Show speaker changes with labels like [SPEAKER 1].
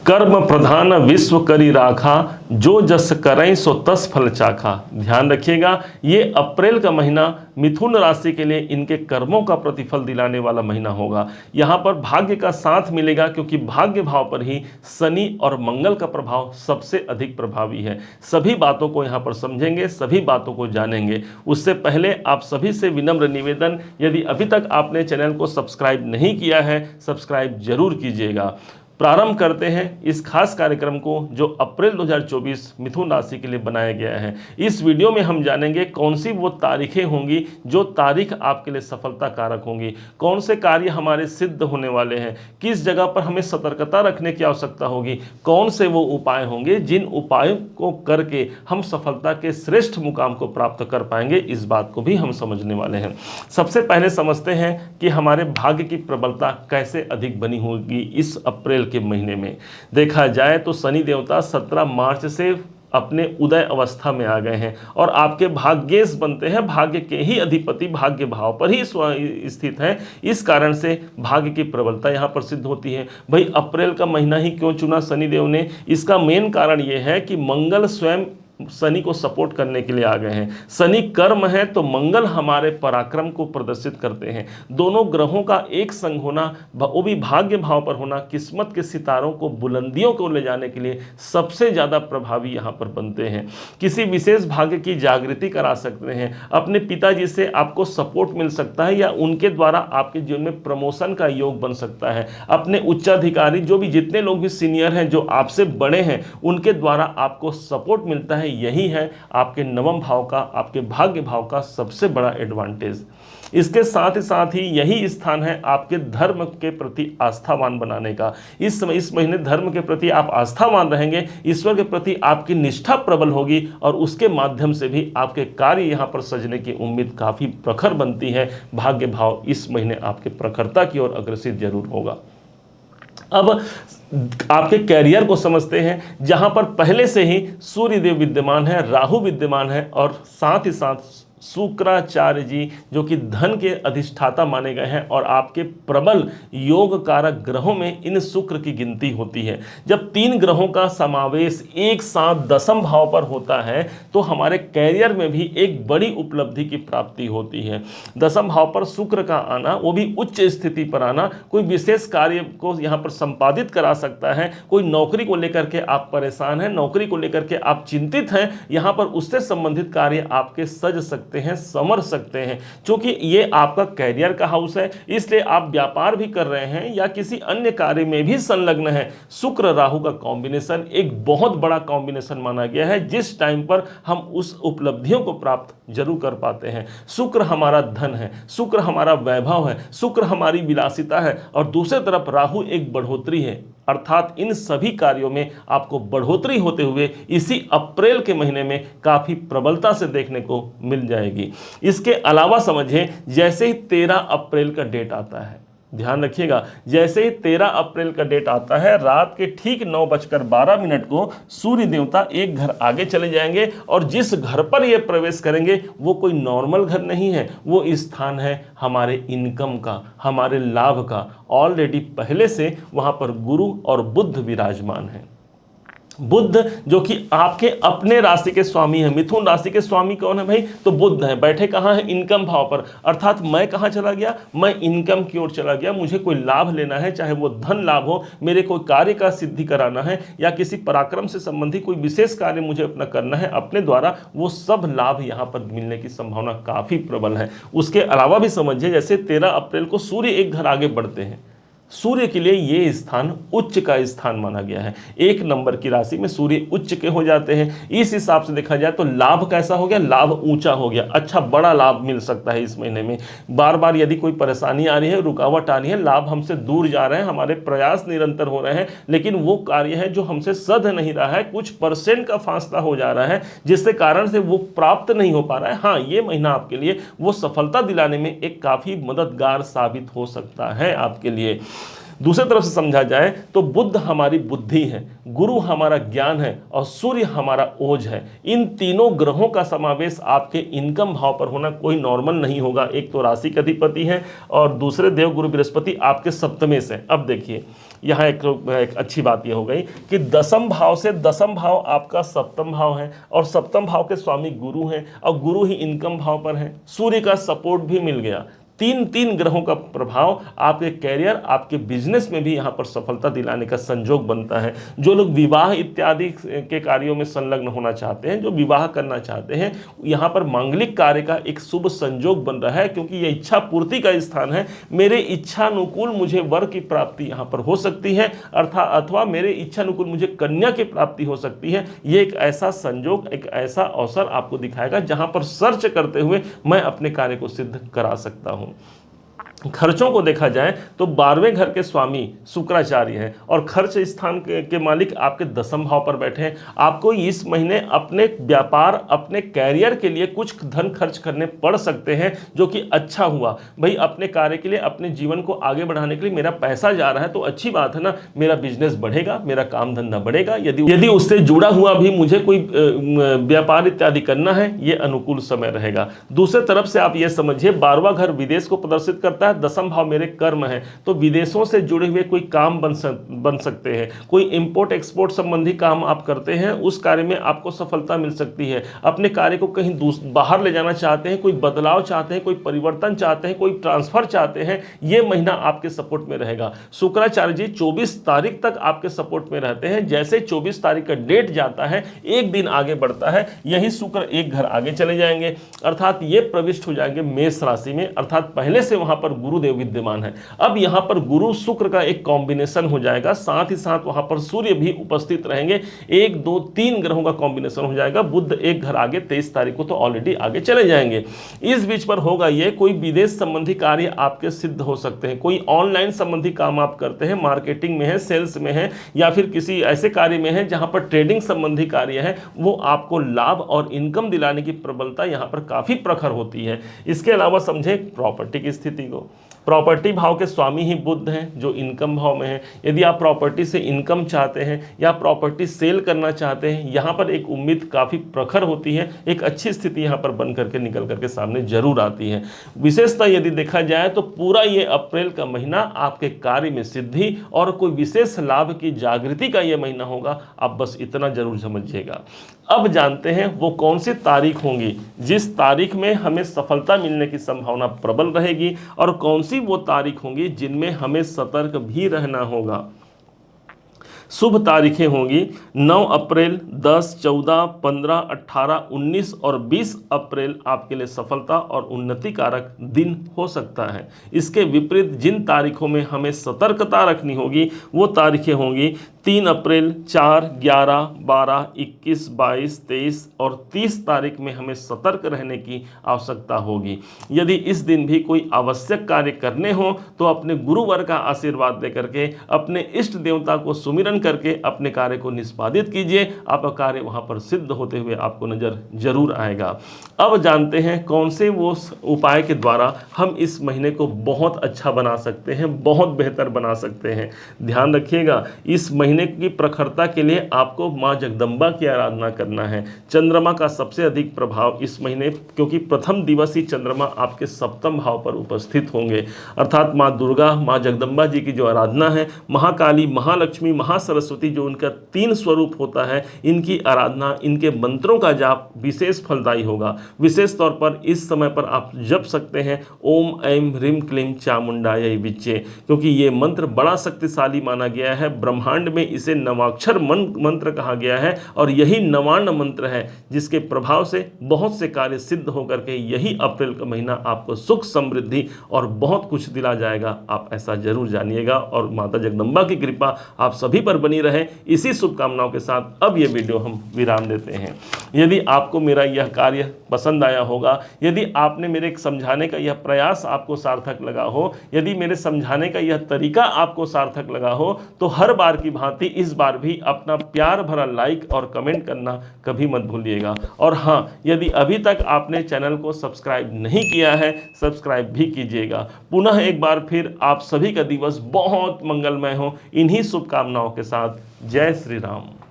[SPEAKER 1] कर्म प्रधान विश्व करी राखा, जो जस करें सो तस फल चाखा। ध्यान रखिएगा, ये अप्रैल का महीना मिथुन राशि के लिए इनके कर्मों का प्रतिफल दिलाने वाला महीना होगा। यहाँ पर भाग्य का साथ मिलेगा, क्योंकि भाग्य भाव पर ही शनि और मंगल का प्रभाव सबसे अधिक प्रभावी है। सभी बातों को यहाँ पर समझेंगे, सभी बातों को जानेंगे। उससे पहले आप सभी से विनम्र निवेदन, यदि अभी तक आपने चैनल को सब्सक्राइब नहीं किया है, सब्सक्राइब जरूर कीजिएगा। प्रारंभ करते हैं इस खास कार्यक्रम को जो अप्रैल 2024 मिथुन राशि के लिए बनाया गया है। इस वीडियो में हम जानेंगे कौन सी वो तारीखें होंगी जो तारीख आपके लिए सफलता कारक होंगी, कौन से कार्य हमारे सिद्ध होने वाले हैं, किस जगह पर हमें सतर्कता रखने की आवश्यकता होगी, कौन से वो उपाय होंगे जिन उपायों को करके हम सफलता के श्रेष्ठ मुकाम को प्राप्त कर पाएंगे। इस बात को भी हम समझने वाले हैं। सबसे पहले समझते हैं कि हमारे भाग्य की प्रबलता कैसे अधिक बनी होगी। इस अप्रैल के महीने में देखा जाए तो शनि देवता 17 मार्च से अपने उदय अवस्था में आ गए हैं और आपके भाग्येश बनते हैं। भाग्य के ही अधिपति भाग्य भाव पर ही स्थित है। इस कारण से भाग्य की प्रबलता यहाँ पर सिद्ध होती है। भाई अप्रैल का महीना ही क्यों चुना शनिदेव ने? इसका मेन कारण यह है कि मंगल स्वयं शनि को सपोर्ट करने के लिए आ गए हैं। शनि कर्म है तो मंगल हमारे पराक्रम को प्रदर्शित करते हैं। दोनों ग्रहों का एक संग होना, वो भी भाग्य भाव पर होना, किस्मत के सितारों को बुलंदियों को ले जाने के लिए सबसे ज़्यादा प्रभावी यहाँ पर बनते हैं। किसी विशेष भाग्य की जागृति करा सकते हैं। अपने पिताजी से आपको सपोर्ट मिल सकता है या उनके द्वारा आपके जीवन में प्रमोशन का योग बन सकता है। अपने उच्चाधिकारी जो भी जितने लोग भी सीनियर हैं, जो आपसे बड़े हैं, उनके द्वारा आपको सपोर्ट मिलता है। यही है आपके नवम भाव का, आपके भाग्य भाव का सबसे बड़ा एडवांटेज। इसके साथ ही यही स्थान है आपके धर्म के प्रति आस्थावान बनाने का। इस महीने धर्म के प्रति आप आस्थावान रहेंगे, ईश्वर के प्रति आपकी निष्ठा प्रबल होगी और उसके माध्यम से भी आपके कार्य यहाँ पर सजने की उम्मीद काफ़ी प्रखर बनती है। भाग्य भाव इस महीने आपके प्रखरता की ओर अग्रसित जरूर होगा। अब आपके कैरियर को समझते हैं, जहां पर पहले से ही सूर्य देव विद्यमान है, राहु विद्यमान है और साथ ही साथ शुक्राचार्य जी जो कि धन के अधिष्ठाता माने गए हैं और आपके प्रबल योग कारक ग्रहों में इन शुक्र की गिनती होती है। जब तीन ग्रहों का समावेश एक साथ दसम भाव पर होता है तो हमारे कैरियर में भी एक बड़ी उपलब्धि की प्राप्ति होती है। दसम भाव पर शुक्र का आना, वो भी उच्च स्थिति पर आना, कोई विशेष कार्य को यहाँ पर संपादित करा सकता है। कोई नौकरी को लेकर के आप परेशान हैं, नौकरी को लेकर के आप चिंतित हैं, यहाँ पर उससे संबंधित कार्य आपके सज सकते हैं, समर सकते हैं। क्योंकि ये आपका कैरियर का हाउस है, इसलिए आप व्यापार भी कर रहे हैं या किसी अन्य कार्य में भी संलग्न है। शुक्र राहु का कॉम्बिनेशन एक बहुत बड़ा कॉम्बिनेशन माना गया है, जिस टाइम पर हम उस उपलब्धियों को प्राप्त जरूर कर पाते हैं। शुक्र हमारा धन है, शुक्र हमारा वैभव है, शुक्र हमारी विलासिता है और दूसरी तरफ राहु एक बढ़ोतरी है। अर्थात इन सभी कार्यों में आपको बढ़ोतरी होते हुए इसी अप्रैल के महीने में काफ़ी प्रबलता से देखने को मिल जाएगी। इसके अलावा समझिए, जैसे ही 13 अप्रैल का डेट आता है, ध्यान रखिएगा, जैसे ही 13 अप्रैल का डेट आता है, रात के ठीक 9:12 को सूर्य देवता एक घर आगे चले जाएंगे और जिस घर पर ये प्रवेश करेंगे वो कोई नॉर्मल घर नहीं है, वो स्थान है हमारे इनकम का, हमारे लाभ का। ऑलरेडी पहले से वहाँ पर गुरु और बुध विराजमान है। बुध जो कि आपके अपने राशि के स्वामी है। मिथुन राशि के स्वामी कौन है भाई? तो बुध है। बैठे कहाँ है? इनकम भाव पर। अर्थात मैं कहाँ चला गया? मैं इनकम की ओर चला गया। मुझे कोई लाभ लेना है, चाहे वो धन लाभ हो, मेरे कोई कार्य का सिद्धि कराना है या किसी पराक्रम से संबंधित कोई विशेष कार्य मुझे अपना करना है अपने द्वारा, वो सब लाभ यहाँ पर मिलने की संभावना काफ़ी प्रबल है। उसके अलावा भी समझिए, जैसे 13 अप्रैल को सूर्य एक घर आगे बढ़ते हैं, सूर्य के लिए ये स्थान उच्च का स्थान माना गया है। एक नंबर की राशि में सूर्य उच्च के हो जाते हैं। इस हिसाब से देखा जाए तो लाभ कैसा हो गया? लाभ ऊंचा हो गया। अच्छा, बड़ा लाभ मिल सकता है इस महीने में। बार बार यदि कोई परेशानी आ रही है, रुकावट आ रही है, लाभ हमसे दूर जा रहे हैं, हमारे प्रयास निरंतर हो रहे हैं, लेकिन वो कार्य है जो हमसे सध नहीं रहा है, कुछ परसेंट का फासला हो जा रहा है, जिसके कारण से वो प्राप्त नहीं हो पा रहा है। हाँ, ये महीना आपके लिए वो सफलता दिलाने में एक काफ़ी मददगार साबित हो सकता है आपके लिए। दूसरी तरफ से समझा जाए तो बुध हमारी बुद्धि है, गुरु हमारा ज्ञान है और सूर्य हमारा ओज है। इन तीनों ग्रहों का समावेश आपके इनकम भाव पर होना कोई नॉर्मल नहीं होगा। एक तो राशि का अधिपति है और दूसरे देवगुरु बृहस्पति आपके सप्तमे से। अब देखिए यहाँ एक अच्छी बात यह हो गई कि दसम भाव से, दसम भाव आपका सप्तम भाव है और सप्तम भाव के स्वामी गुरु हैं और गुरु ही इनकम भाव पर है। सूर्य का सपोर्ट भी मिल गया। तीन ग्रहों का प्रभाव आपके कैरियर, आपके बिजनेस में भी यहाँ पर सफलता दिलाने का संयोग बनता है। जो लोग विवाह इत्यादि के कार्यों में संलग्न होना चाहते हैं, जो विवाह करना चाहते हैं, यहाँ पर मांगलिक कार्य का एक शुभ संयोग बन रहा है, क्योंकि यह इच्छा पूर्ति का स्थान है। मेरे इच्छानुकूल मुझे वर की प्राप्ति यहाँ पर हो सकती है, अथवा मेरे इच्छानुकूल मुझे कन्या की प्राप्ति हो सकती है। ये एक ऐसा संयोग, एक ऐसा अवसर आपको दिखाएगा जहाँ पर सर्च करते हुए मैं अपने कार्य को सिद्ध करा सकता हूँ। खर्चों को देखा जाए तो 12वें घर के स्वामी शुक्राचार्य हैं और खर्च स्थान के मालिक आपके दसम भाव पर बैठे हैं। आपको इस महीने अपने व्यापार, अपने कैरियर के लिए कुछ धन खर्च करने पड़ सकते हैं, जो कि अच्छा हुआ। भाई अपने कार्य के लिए, अपने जीवन को आगे बढ़ाने के लिए मेरा पैसा जा रहा है तो अच्छी बात है ना, मेरा बिजनेस बढ़ेगा, मेरा काम धंधा बढ़ेगा। यदि उससे जुड़ा हुआ भी मुझे कोई व्यापार इत्यादि करना है, ये अनुकूल समय रहेगा। दूसरे तरफ से आप ये समझिए 12वां घर विदेश को प्रदर्शित करता है, दसम भाव मेरे कर्म है, तो विदेशों से जुड़े हुए कोई काम बन सकते हैं। कोई इंपोर्ट एक्सपोर्ट संबंधी काम आप करते हैं, उस कार्य में आपको सफलता मिल सकती है। अपने कार्य को कहीं बाहर ले जाना चाहते हैं, कोई बदलाव चाहते हैं, कोई परिवर्तन चाहते हैं, कोई ट्रांसफर चाहते हैं, ये महीना आपके सपोर्ट में रहेगा। शुक्राचार्य जी 24 तारीख तक आपके सपोर्ट में रहते हैं। जैसे 24 तारीख का डेट जाता है, एक दिन आगे बढ़ता है, यही शुक्र एक घर आगे चले जाएंगे, अर्थात ये प्रविष्ट हो जाएंगे मेष राशि में, अर्थात पहले से वहां पर गुरुदेव विद्यमान है। अब यहां पर गुरु शुक्र का एक कॉम्बिनेशन हो जाएगा, साथ ही साथ वहां पर सूर्य भी उपस्थित रहेंगे। 1 2 3 ग्रहों का कॉम्बिनेशन हो जाएगा। बुध एक घर आगे 23 तारीख को तो ऑलरेडी आगे चले जाएंगे। इस बीच पर होगा ये, कोई विदेश संबंधी कार्य आपके सिद्ध हो सकते हैं। कोई ऑनलाइन संबंधी काम आप करते हैं, मार्केटिंग में है, सेल्स में है, या फिर किसी ऐसे कार्य में है जहां पर ट्रेडिंग संबंधी कार्य है, वो आपको लाभ और इनकम दिलाने की प्रबलता यहां पर काफी प्रखर होती है। इसके अलावा समझे प्रॉपर्टी की स्थिति को। प्रॉपर्टी भाव के स्वामी ही बुध हैं, जो इनकम भाव में है। यदि आप प्रॉपर्टी से इनकम चाहते हैं या प्रॉपर्टी सेल करना चाहते हैं, यहाँ पर एक उम्मीद काफ़ी प्रखर होती है, एक अच्छी स्थिति यहाँ पर बन करके निकल करके सामने जरूर आती है। विशेषता यदि देखा जाए तो पूरा ये अप्रैल का महीना आपके कार्य में सिद्धि और कोई विशेष लाभ की जागृति का ये महीना होगा। आप बस इतना जरूर समझिएगा। अब जानते हैं वो कौन सी तारीख होंगी जिस तारीख में हमें सफलता मिलने की संभावना प्रबल रहेगी, और कौन सी वो तारीख होंगी जिनमें हमें सतर्क भी रहना होगा। शुभ तारीखें होंगी 9 अप्रैल, 10, 14, 15, 18, 19 और 20 अप्रैल आपके लिए सफलता और उन्नति कारक दिन हो सकता है। इसके विपरीत जिन तारीखों में हमें सतर्कता रखनी होगी वो तारीखें होंगी 3 अप्रैल, 4, 11, 12, 21, 22, 23 और 30 तारीख में हमें सतर्क रहने की आवश्यकता होगी। यदि इस दिन भी कोई आवश्यक कार्य करने हो तो अपने गुरुवर का आशीर्वाद लेकर के, अपने इष्ट देवता को सुमिरन करके अपने कार्य को निष्पादित कीजिए। आपका कार्य वहां पर सिद्ध होते हुए आपको नजर जरूर आएगा। अब जानते हैं कौन से वो उपाय के द्वारा हम इस महीने को बहुत अच्छा बना सकते हैं, बहुत बेहतर बना सकते हैं। ध्यान रखिएगा, इस महीने की प्रखरता के लिए आपको माँ जगदम्बा की आराधना करना है। चंद्रमा का सबसे अधिक प्रभाव इस महीने, क्योंकि प्रथम दिवस ही चंद्रमा आपके सप्तम भाव पर उपस्थित होंगे, अर्थात माँ दुर्गा, माँ जगदम्बा जी की जो आराधना है, महाकाली, महालक्ष्मी, महासरस्वती, जो उनका 3 स्वरूप होता है, इनकी आराधना, इनके मंत्रों का जाप विशेष फलदायी होगा। विशेष तौर पर इस समय पर आप जप सकते हैं ओम ऐं ह्रीं क्लीं चामुंडायै विच्चे, क्योंकि ये मंत्र बड़ा शक्तिशाली माना गया है। ब्रह्मांड में इसे नवाक्षर मंत्र कहा गया है और यही नवान्न मंत्र है जिसके प्रभाव से बहुत से कार्य सिद्ध होकर के यही अप्रैल का महीना आपको सुख, समृद्धि और बहुत कुछ दिला जाएगा। आप ऐसा जरूर जानिएगा और माता जगदम्बा की कृपा आप सभी पर बनी रहे। इसी शुभकामनाओं के साथ अब ये वीडियो हम विराम देते हैं। यदि आपको मेरा यह कार्य पसंद आया होगा, यदि आपने मेरे समझाने का यह प्रयास आपको सार्थक लगा हो, यदि मेरे समझाने का यह तरीका आपको सार्थक लगा हो, तो हर बार की भांति साथ ही इस बार भी अपना प्यार भरा लाइक और कमेंट करना कभी मत भूलिएगा। और हाँ, यदि अभी तक आपने चैनल को सब्सक्राइब नहीं किया है, सब्सक्राइब भी कीजिएगा। पुनः एक बार फिर आप सभी का दिवस बहुत मंगलमय हो, इन्हीं शुभकामनाओं के साथ। जय श्री राम।